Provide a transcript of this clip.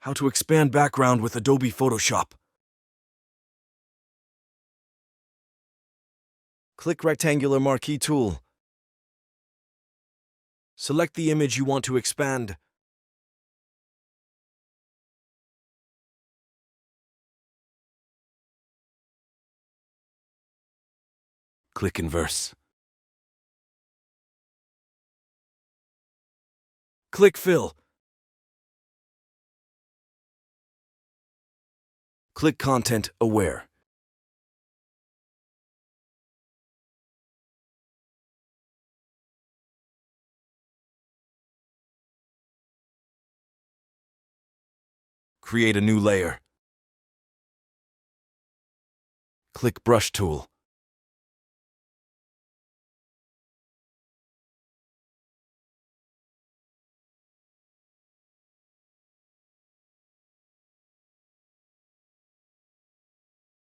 How to expand background with Adobe Photoshop. Click rectangular marquee tool. Select the image you want to expand. Click inverse. Click fill. Click content aware. Create a new layer. Click brush tool.